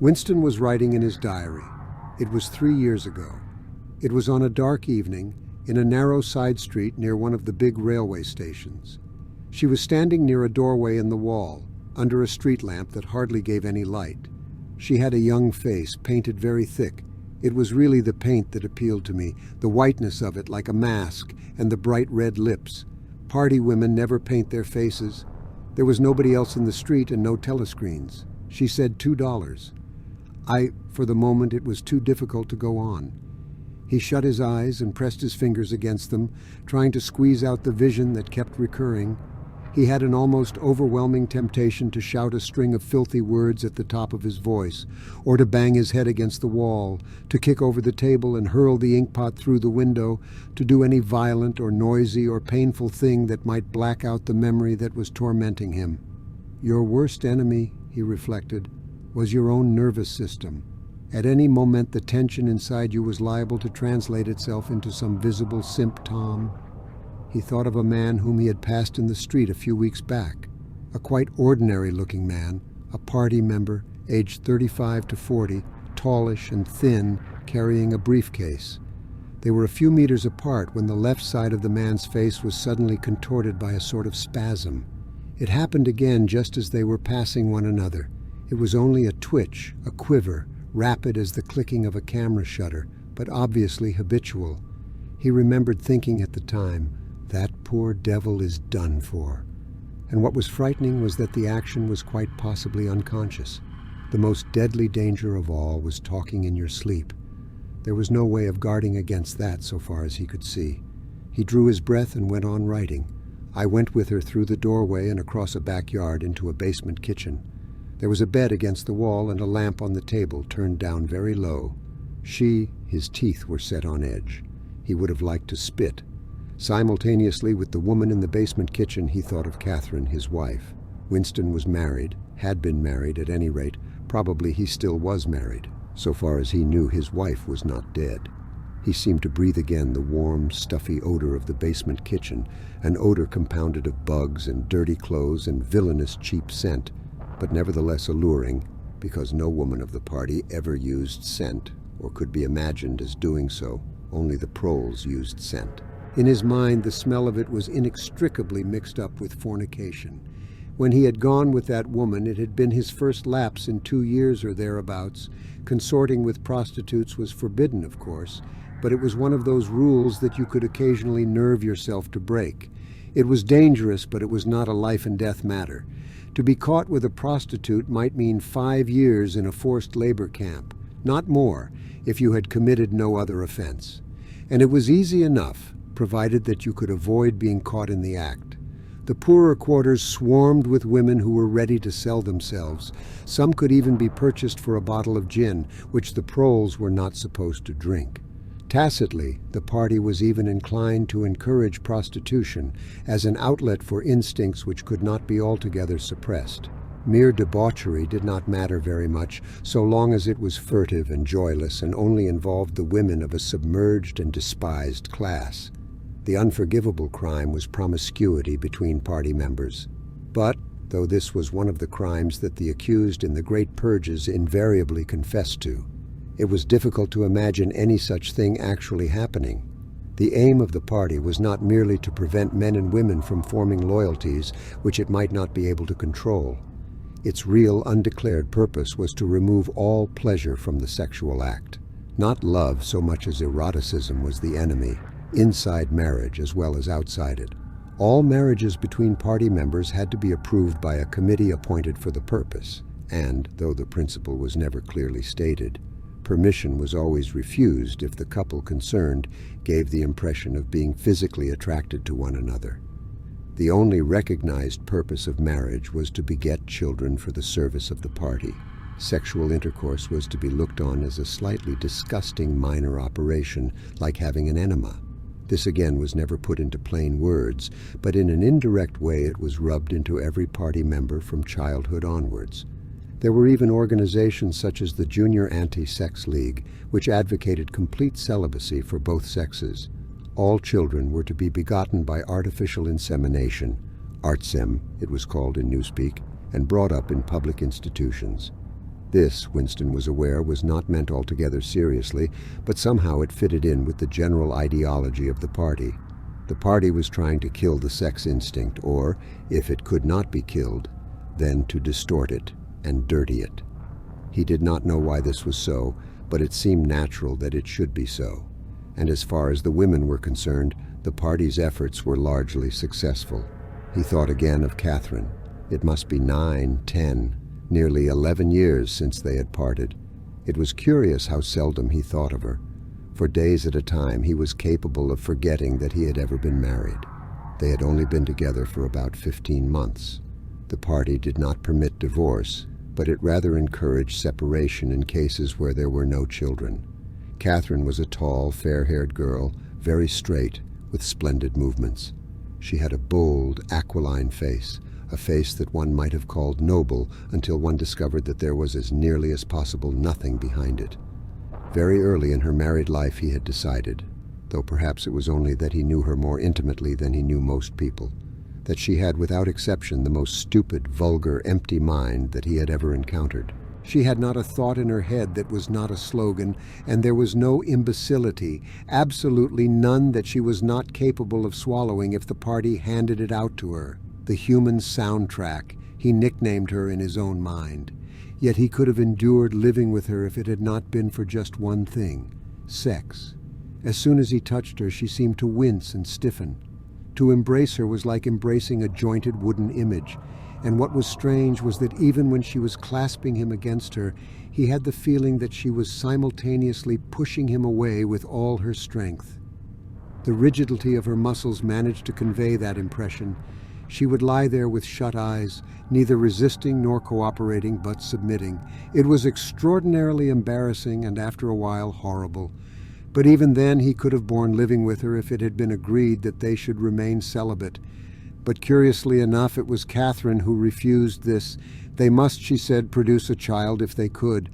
Winston was writing in his diary. It was 3 years ago. It was on a dark evening in a narrow side street near one of the big railway stations. She was standing near a doorway in the wall, under a street lamp that hardly gave any light. She had a young face, painted very thick. It was really the paint that appealed to me, the whiteness of it like a mask, and the bright red lips. Party women never paint their faces. There was nobody else in the street and no telescreens. She said $2. For the moment, it was too difficult to go on. He shut his eyes and pressed his fingers against them, trying to squeeze out the vision that kept recurring. He had an almost overwhelming temptation to shout a string of filthy words at the top of his voice, or to bang his head against the wall, to kick over the table and hurl the inkpot through the window, to do any violent or noisy or painful thing that might black out the memory that was tormenting him. Your worst enemy, he reflected, was your own nervous system. At any moment, the tension inside you was liable to translate itself into some visible symptom. He thought of a man whom he had passed in the street a few weeks back, a quite ordinary-looking man, a party member, aged 35 to 40, tallish and thin, carrying a briefcase. They were a few meters apart when the left side of the man's face was suddenly contorted by a sort of spasm. It happened again just as they were passing one another. It was only a twitch, a quiver, rapid as the clicking of a camera shutter, but obviously habitual. He remembered thinking at the time, "That poor devil is done for." And what was frightening was that the action was quite possibly unconscious. The most deadly danger of all was talking in your sleep. There was no way of guarding against that so far as he could see. He drew his breath and went on writing. I went with her through the doorway and across a backyard into a basement kitchen. There was a bed against the wall and a lamp on the table turned down very low. His teeth were set on edge. He would have liked to spit. Simultaneously with the woman in the basement kitchen, he thought of Catherine, his wife. Winston was married, had been married at any rate. Probably he still was married. So far as he knew, his wife was not dead. He seemed to breathe again the warm, stuffy odor of the basement kitchen, an odor compounded of bugs and dirty clothes and villainous cheap scent, but nevertheless alluring, because no woman of the party ever used scent, or could be imagined as doing so. Only the proles used scent. In his mind, the smell of it was inextricably mixed up with fornication. When he had gone with that woman, it had been his first lapse in 2 years or thereabouts. Consorting with prostitutes was forbidden, of course, but it was one of those rules that you could occasionally nerve yourself to break. It was dangerous, but it was not a life-and-death matter. To be caught with a prostitute might mean 5 years in a forced labor camp, not more, if you had committed no other offense. And it was easy enough, provided that you could avoid being caught in the act. The poorer quarters swarmed with women who were ready to sell themselves. Some could even be purchased for a bottle of gin, which the proles were not supposed to drink. Tacitly, the party was even inclined to encourage prostitution as an outlet for instincts which could not be altogether suppressed. Mere debauchery did not matter very much, so long as it was furtive and joyless and only involved the women of a submerged and despised class. The unforgivable crime was promiscuity between party members. But, though this was one of the crimes that the accused in the great purges invariably confessed to, it was difficult to imagine any such thing actually happening. The aim of the party was not merely to prevent men and women from forming loyalties which it might not be able to control. Its real undeclared purpose was to remove all pleasure from the sexual act. Not love so much as eroticism was the enemy, inside marriage as well as outside it. All marriages between party members had to be approved by a committee appointed for the purpose, and, though the principle was never clearly stated, permission was always refused if the couple concerned gave the impression of being physically attracted to one another. The only recognized purpose of marriage was to beget children for the service of the party. Sexual intercourse was to be looked on as a slightly disgusting minor operation, like having an enema. This again was never put into plain words, but in an indirect way it was rubbed into every party member from childhood onwards. There were even organizations such as the Junior Anti-Sex League, which advocated complete celibacy for both sexes. All children were to be begotten by artificial insemination, artsem it was called in Newspeak, and brought up in public institutions. This, Winston was aware, was not meant altogether seriously, but somehow it fitted in with the general ideology of the party. The party was trying to kill the sex instinct, or, if it could not be killed, then to distort it and dirty it. He did not know why this was so, but it seemed natural that it should be so. And as far as the women were concerned, the party's efforts were largely successful. He thought again of Catherine. It must be 9, 10, nearly 11 years since they had parted. It was curious how seldom he thought of her. For days at a time he was capable of forgetting that he had ever been married. They had only been together for about 15 months. The party did not permit divorce, but it rather encouraged separation in cases where there were no children. Catherine was a tall, fair-haired girl, very straight, with splendid movements. She had a bold, aquiline face, a face that one might have called noble until one discovered that there was as nearly as possible nothing behind it. Very early in her married life he had decided, though perhaps it was only that he knew her more intimately than he knew most people, that she had without exception the most stupid, vulgar, empty mind that he had ever encountered. She had not a thought in her head that was not a slogan, and there was no imbecility, absolutely none that she was not capable of swallowing if the party handed it out to her. The human soundtrack, he nicknamed her in his own mind. Yet he could have endured living with her if it had not been for just one thing: sex. As soon as he touched her, she seemed to wince and stiffen. To embrace her was like embracing a jointed wooden image, and what was strange was that even when she was clasping him against her, he had the feeling that she was simultaneously pushing him away with all her strength. The rigidity of her muscles managed to convey that impression. She would lie there with shut eyes, neither resisting nor cooperating, but submitting. It was extraordinarily embarrassing and after a while horrible. But even then he could have borne living with her if it had been agreed that they should remain celibate. But curiously enough, it was Catherine who refused this. They must, she said, produce a child if they could.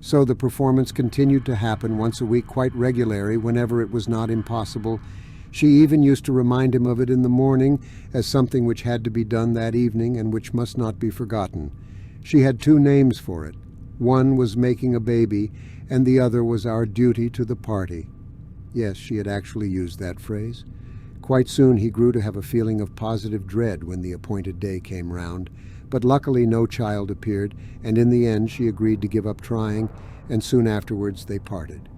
So the performance continued to happen once a week quite regularly whenever it was not impossible. She even used to remind him of it in the morning as something which had to be done that evening and which must not be forgotten. She had 2 names for it. One was making a baby, and the other was our duty to the party. Yes, she had actually used that phrase. Quite soon he grew to have a feeling of positive dread when the appointed day came round, but luckily no child appeared, and in the end she agreed to give up trying, and soon afterwards they parted.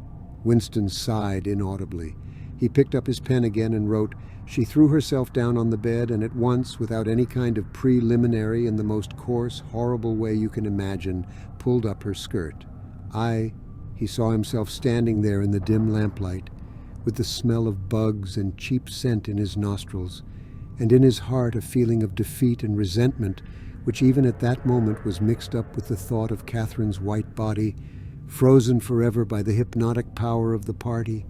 Winston sighed inaudibly. He picked up his pen again and wrote, "She threw herself down on the bed and at once, without any kind of preliminary, in the most coarse, horrible way you can imagine, pulled up her skirt. He saw himself standing there in the dim lamplight, with the smell of bugs and cheap scent in his nostrils, and in his heart a feeling of defeat and resentment, which even at that moment was mixed up with the thought of Catherine's white body, frozen forever by the hypnotic power of the party.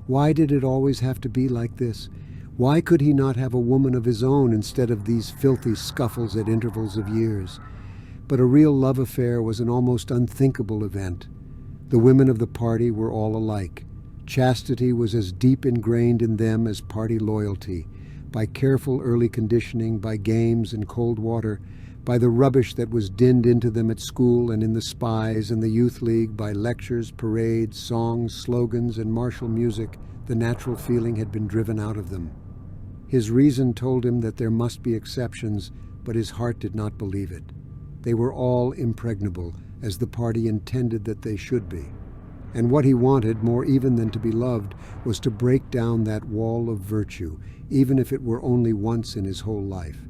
Why did it always have to be like this? Why could he not have a woman of his own instead of these filthy scuffles at intervals of years? But a real love affair was an almost unthinkable event. The women of the party were all alike. Chastity was as deep ingrained in them as party loyalty. By careful early conditioning, by games and cold water, by the rubbish that was dinned into them at school and in the spies and the youth league, by lectures, parades, songs, slogans, and martial music, the natural feeling had been driven out of them. His reason told him that there must be exceptions, but his heart did not believe it. They were all impregnable, as the party intended that they should be. And what he wanted, more even than to be loved, was to break down that wall of virtue, even if it were only once in his whole life.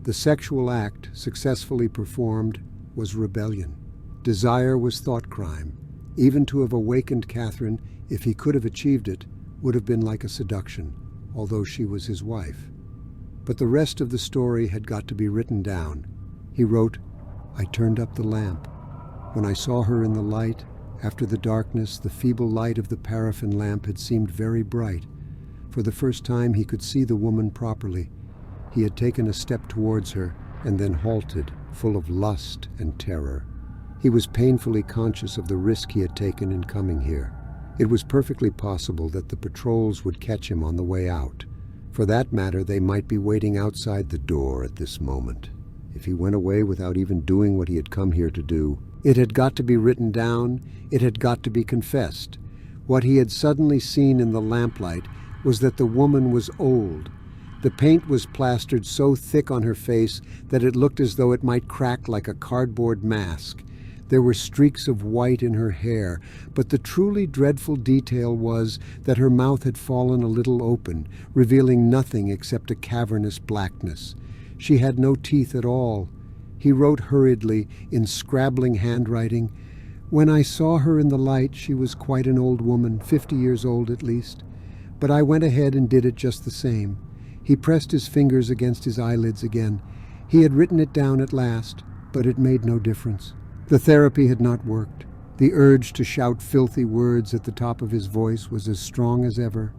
The sexual act, successfully performed, was rebellion. Desire was thought crime. Even to have awakened Catherine, if he could have achieved it, would have been like a seduction, although she was his wife. But the rest of the story had got to be written down. He wrote, "I turned up the lamp. When I saw her in the light, after the darkness, the feeble light of the paraffin lamp had seemed very bright. For the first time he could see the woman properly. He had taken a step towards her, and then halted, full of lust and terror. He was painfully conscious of the risk he had taken in coming here. It was perfectly possible that the patrols would catch him on the way out. For that matter, they might be waiting outside the door at this moment. If he went away without even doing what he had come here to do, It had got to be written down, it had got to be confessed. What he had suddenly seen in the lamplight was that the woman was old. The paint was plastered so thick on her face that it looked as though it might crack like a cardboard mask. There were streaks of white in her hair, but the truly dreadful detail was that her mouth had fallen a little open, revealing nothing except a cavernous blackness. She had no teeth at all. He wrote hurriedly, in scrabbling handwriting, "When I saw her in the light, she was quite an old woman, 50 years old at least. But I went ahead and did it just the same." He pressed his fingers against his eyelids again. He had written it down at last, but it made no difference. The therapy had not worked. The urge to shout filthy words at the top of his voice was as strong as ever.